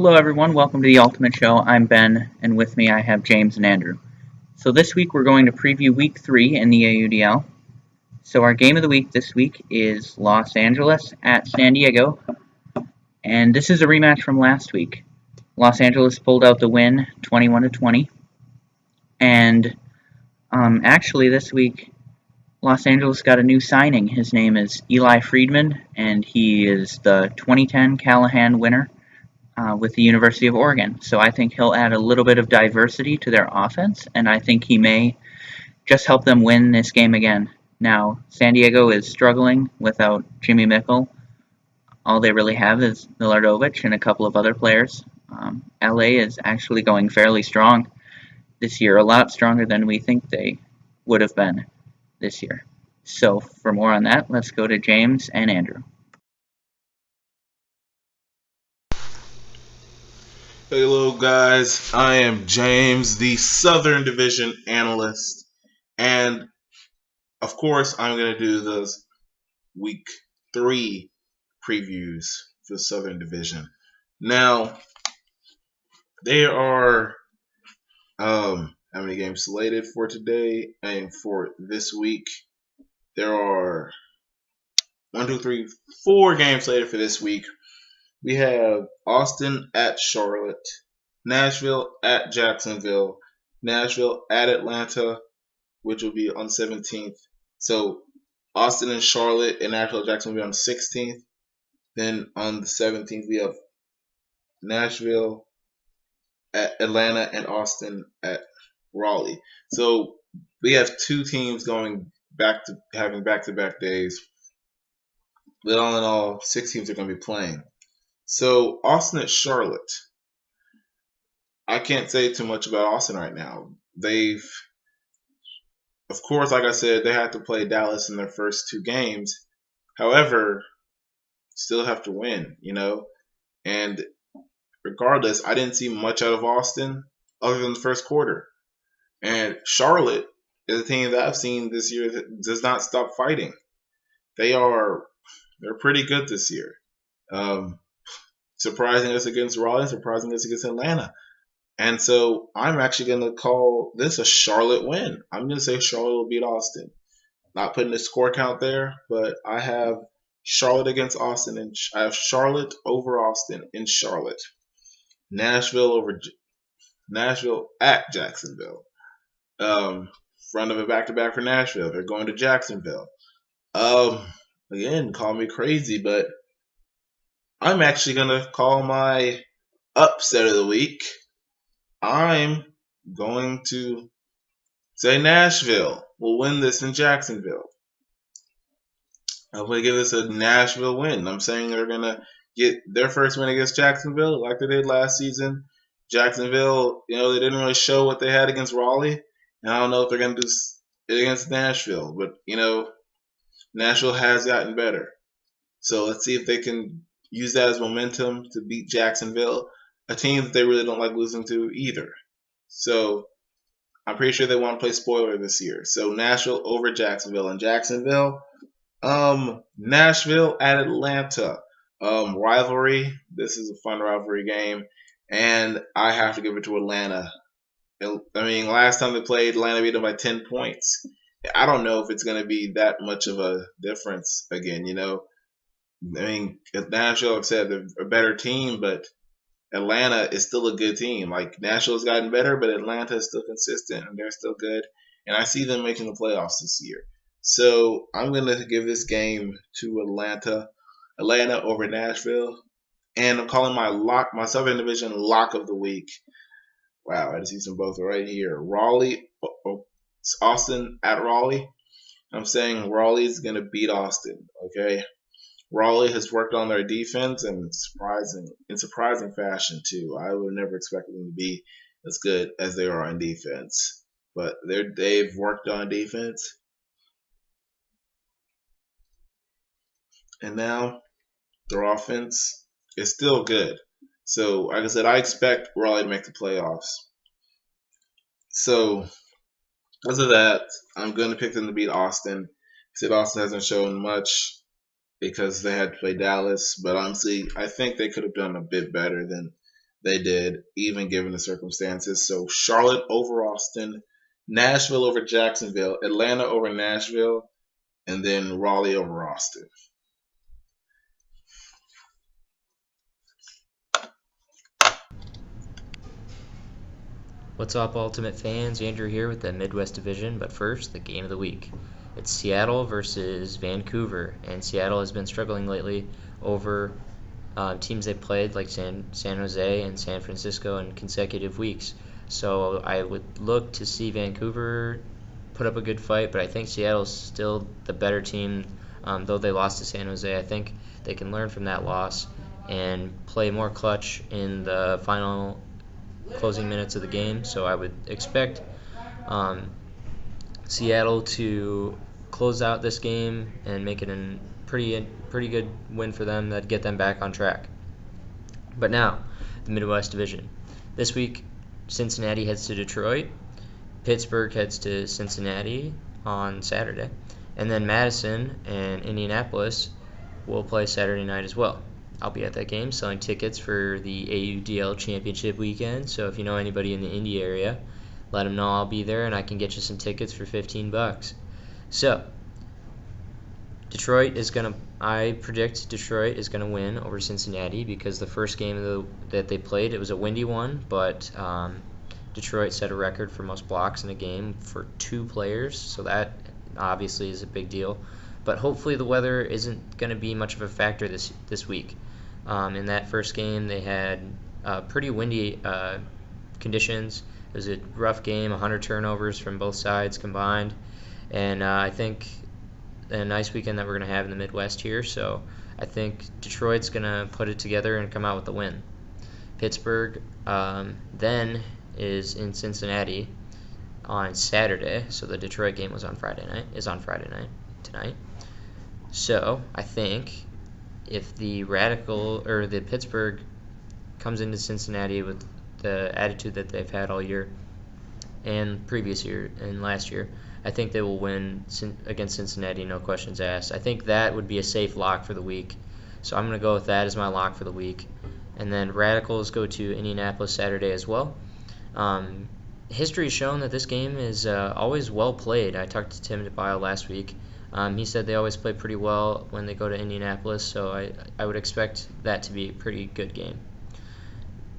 Hello, everyone. Welcome to the Ultimate Show. I'm Ben, and with me I have James and Andrew. So this week we're going to preview Week 3 in the AUDL. So our game of the week this week is Los Angeles at San Diego, and this is a rematch from last week. Los Angeles pulled out the win, 21-20, and actually this week Los Angeles got a new signing. His name is Eli Friedman, and he is the 2010 Callahan winner. With the University of Oregon. So I think he'll add a little bit of diversity to their offense, and I think he may just help them win this game again. Now, San Diego is struggling without Jimmy Mickle. All they really have is Milardovich and a couple of other players. LA is actually going fairly strong this year, a lot stronger than we think they would have been this year. So for more on that, let's go to James and Andrew. Hello, guys. I am James, the Southern Division analyst, and of course, I'm going to do those Week 3 previews for the Southern Division. Now, there are how many games slated for today and for this week? There are 4 games slated for this week. We have Austin at Charlotte, Nashville at Jacksonville, Nashville at Atlanta, which will be on 17th. So Austin and Charlotte and Nashville, Jacksonville on 16th. Then on the 17th, we have Nashville at Atlanta and Austin at Raleigh. So we have 2 teams going back to having back-to-back days. But all in all, 6 teams are going to be playing. So Austin at Charlotte. I can't say too much about Austin right now. Of course, like I said, they had to play Dallas in their first 2 games. However, still have to win, And regardless, I didn't see much out of Austin other than the first quarter. And Charlotte is a team that I've seen this year that does not stop fighting. They're pretty good this year. Surprising us against Raleigh, surprising us against Atlanta. And so I'm actually going to call this a Charlotte win. I'm going to say Charlotte will beat Austin. Not putting a score count there, but I have Charlotte against Austin, and I have Charlotte over Austin in Charlotte. Nashville at Jacksonville. Front of a back-to-back for Nashville. They're going to Jacksonville. Again, call me crazy, but I'm actually going to call my upset of the week. I'm going to say Nashville will win this in Jacksonville. I'm going to give this a Nashville win. I'm saying they're going to get their first win against Jacksonville like they did last season. Jacksonville, they didn't really show what they had against Raleigh. And I don't know if they're going to do it against Nashville. But, Nashville has gotten better. So let's see if they can use that as momentum to beat Jacksonville, a team that they really don't like losing to either. So I'm pretty sure they want to play spoiler this year. So Nashville over Jacksonville. And Jacksonville, Nashville at Atlanta. Rivalry. This is a fun rivalry game. And I have to give it to Atlanta. Last time they played, Atlanta beat them by 10 points. I don't know if it's going to be that much of a difference again, Nashville, like I said, they're a better team, but Atlanta is still a good team. Like, Nashville's gotten better, but Atlanta is still consistent, and they're still good. And I see them making the playoffs this year. So I'm going to give this game to Atlanta over Nashville. And I'm calling my Southern Division lock of the week. Wow, I just see some both right here. Austin at Raleigh. I'm saying Raleigh's going to beat Austin, okay? Raleigh has worked on their defense in surprising fashion too. I would never expect them to be as good as they are on defense, but they've worked on defense, and now their offense is still good. So, like I said, I expect Raleigh to make the playoffs. So, because of that, I'm going to pick them to beat Austin. I said Austin hasn't shown much because they had to play Dallas. But honestly, I think they could have done a bit better than they did, even given the circumstances. So Charlotte over Austin, Nashville over Jacksonville, Atlanta over Nashville, and then Raleigh over Austin. What's up, Ultimate fans? Andrew here with the Midwest Division, but first, the game of the week. It's Seattle versus Vancouver, and Seattle has been struggling lately over teams they played like San Jose and San Francisco in consecutive weeks. So I would look to see Vancouver put up a good fight, but I think Seattle's still the better team. Though they lost to San Jose, I think they can learn from that loss and play more clutch in the final closing minutes of the game. So I would expect Seattle to close out this game and make it a pretty good win for them that'd get them back on track. But now, the Midwest Division. This week, Cincinnati heads to Detroit, Pittsburgh heads to Cincinnati on Saturday, and then Madison and Indianapolis will play Saturday night as well. I'll be at that game selling tickets for the AUDL Championship weekend, so if you know anybody in the Indy area, let them know I'll be there and I can get you some tickets for $15. So, I predict Detroit is going to win over Cincinnati because the first game that they played, it was a windy one, but Detroit set a record for most blocks in a game for 2 players, so that obviously is a big deal. But hopefully the weather isn't going to be much of a factor this week. In that first game, they had pretty windy conditions. It was a rough game, 100 turnovers from both sides combined, and I think a nice weekend that we're going to have in the Midwest here. So I think Detroit's going to put it together and come out with a win. Pittsburgh then is in Cincinnati on Saturday, so the Detroit game is on Friday night tonight. So I think if the Pittsburgh comes into Cincinnati with the attitude that they've had all year and previous year and last year, I think they will win against Cincinnati, no questions asked. I think that would be a safe lock for the week, so I'm going to go with that as my lock for the week. And then Radicals go to Indianapolis Saturday as well. History has shown that this game is always well played. I talked to Tim DeBile last week. He said they always play pretty well when they go to Indianapolis, so I would expect that to be a pretty good game.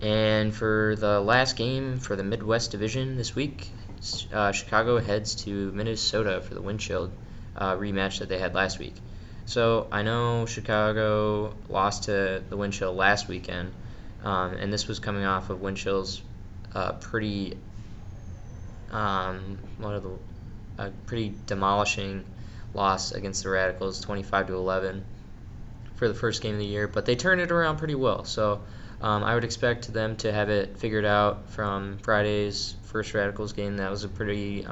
And for the last game for the Midwest Division this week, Chicago heads to Minnesota for the wind chill rematch that they had last week. So I know Chicago lost to the wind chill last weekend, and this was coming off of wind chill's pretty demolishing loss against the Radicals, 25-11 for the first game of the year, but they turned it around pretty well. So I would expect them to have it figured out from Friday's first Radicals game. That was a pretty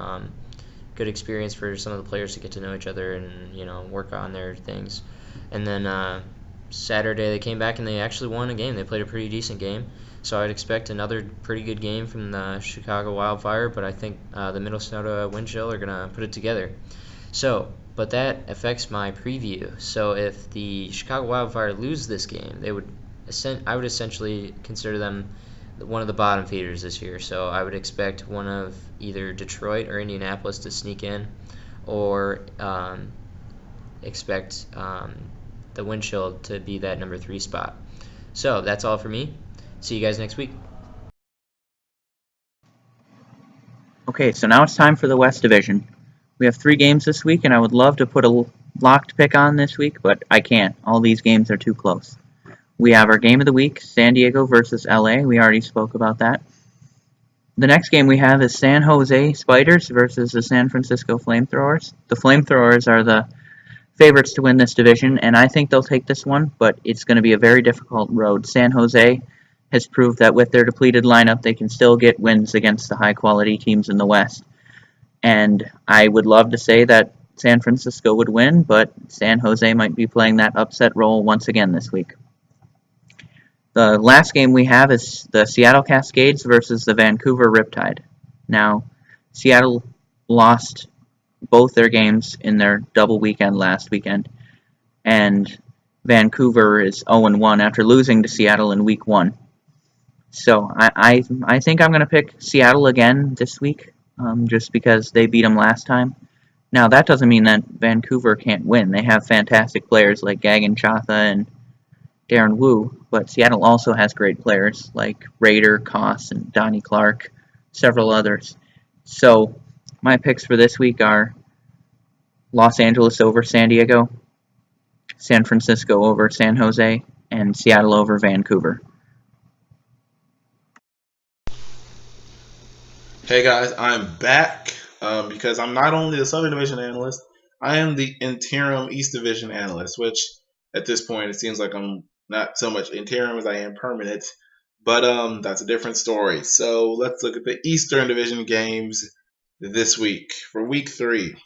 good experience for some of the players to get to know each other and work on their things. And then Saturday they came back and they actually won a game. They played a pretty decent game. So I'd expect another pretty good game from the Chicago Wildfire, but I think the Minnesota Wind Chill are going to put it together. But that affects my preview. So if the Chicago Wildfire lose this game, I would essentially consider them one of the bottom feeders this year. So I would expect one of either Detroit or Indianapolis to sneak in, or expect the Wind Chill to be that number 3 spot. So that's all for me. See you guys next week. Okay, so now it's time for the West Division. We have 3 games this week, and I would love to put a locked pick on this week, but I can't. All these games are too close. We have our game of the week, San Diego versus LA. We already spoke about that. The next game we have is San Jose Spiders versus the San Francisco Flamethrowers. The Flamethrowers are the favorites to win this division, and I think they'll take this one, but it's going to be a very difficult road. San Jose has proved that with their depleted lineup, they can still get wins against the high-quality teams in the West. And I would love to say that San Francisco would win, but San Jose might be playing that upset role once again this week. The last game we have is the Seattle Cascades versus the Vancouver Riptide. Now, Seattle lost both their games in their double weekend last weekend, and Vancouver is 0-1 after losing to Seattle in Week 1. So I think I'm going to pick Seattle again this week, just because they beat them last time. Now, that doesn't mean that Vancouver can't win. They have fantastic players like Gagan Chotha and Darren Wu, but Seattle also has great players like Raider, Koss, and Donnie Clark, several others. So my picks for this week are Los Angeles over San Diego, San Francisco over San Jose, and Seattle over Vancouver. Hey guys, I'm back because I'm not only the Southern Division analyst, I am the interim East Division analyst, which at this point it seems like I'm not so much interim as I am permanent, but that's a different story. So let's look at the Eastern Division games this week. For week 3,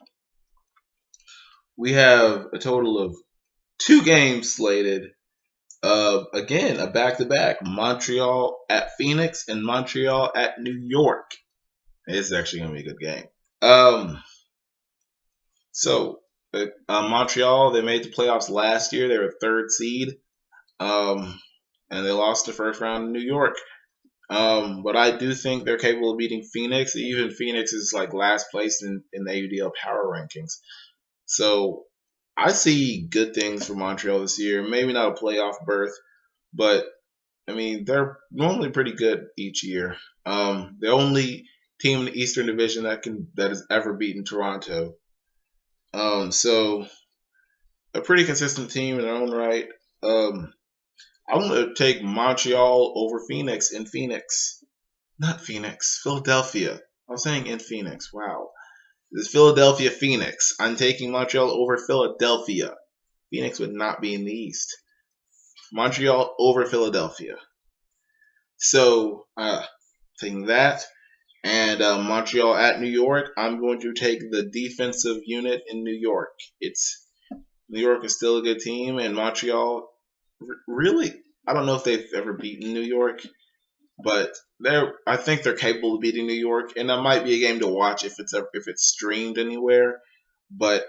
we have a total of 2 games slated. Again, a back-to-back, Montreal at Phoenix and Montreal at New York. It's actually going to be a good game. So Montreal, they made the playoffs last year. They were 3rd seed, and they lost the first round in New York. But I do think they're capable of beating Phoenix. Even Phoenix is like last place in the AUDL power rankings. So I see good things for Montreal this year. Maybe not a playoff berth, but I mean they're normally pretty good each year. The only team in the Eastern Division that has ever beaten Toronto. So a pretty consistent team in their own right. I'm going to take Montreal over Phoenix in Phoenix. Not Phoenix, Philadelphia. I was saying in Phoenix. Wow. This is Philadelphia, Phoenix. I'm taking Montreal over Philadelphia. Phoenix would not be in the East. Montreal over Philadelphia. So, taking that. And Montreal at New York, I'm going to take the defensive unit in New York. New York is still a good team, and Montreal, really, I don't know if they've ever beaten New York, but I think they're capable of beating New York, and that might be a game to watch if it's streamed anywhere. But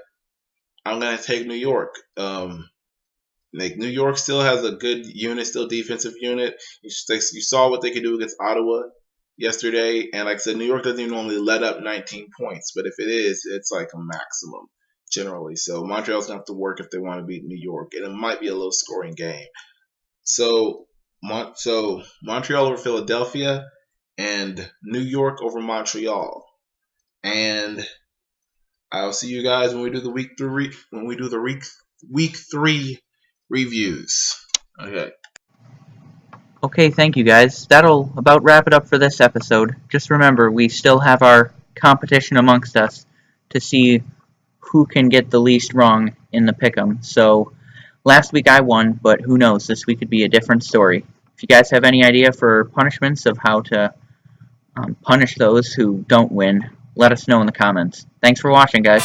I'm gonna take New York. New York still has a good unit, still defensive unit. You saw what they could do against Ottawa yesterday, and like I said, New York doesn't even normally let up 19 points, but if it is, it's like a maximum generally. So Montreal's gonna have to work if they want to beat New York, and it might be a low scoring game. So Montreal over Philadelphia, and New York over Montreal, and I'll see you guys when we do the week 3 reviews. Okay. Okay, thank you guys. That'll about wrap it up for this episode. Just remember, we still have our competition amongst us to see who can get the least wrong in the pick'em. So, last week I won, but who knows, this week could be a different story. If you guys have any idea for punishments of how to punish those who don't win, let us know in the comments. Thanks for watching, guys.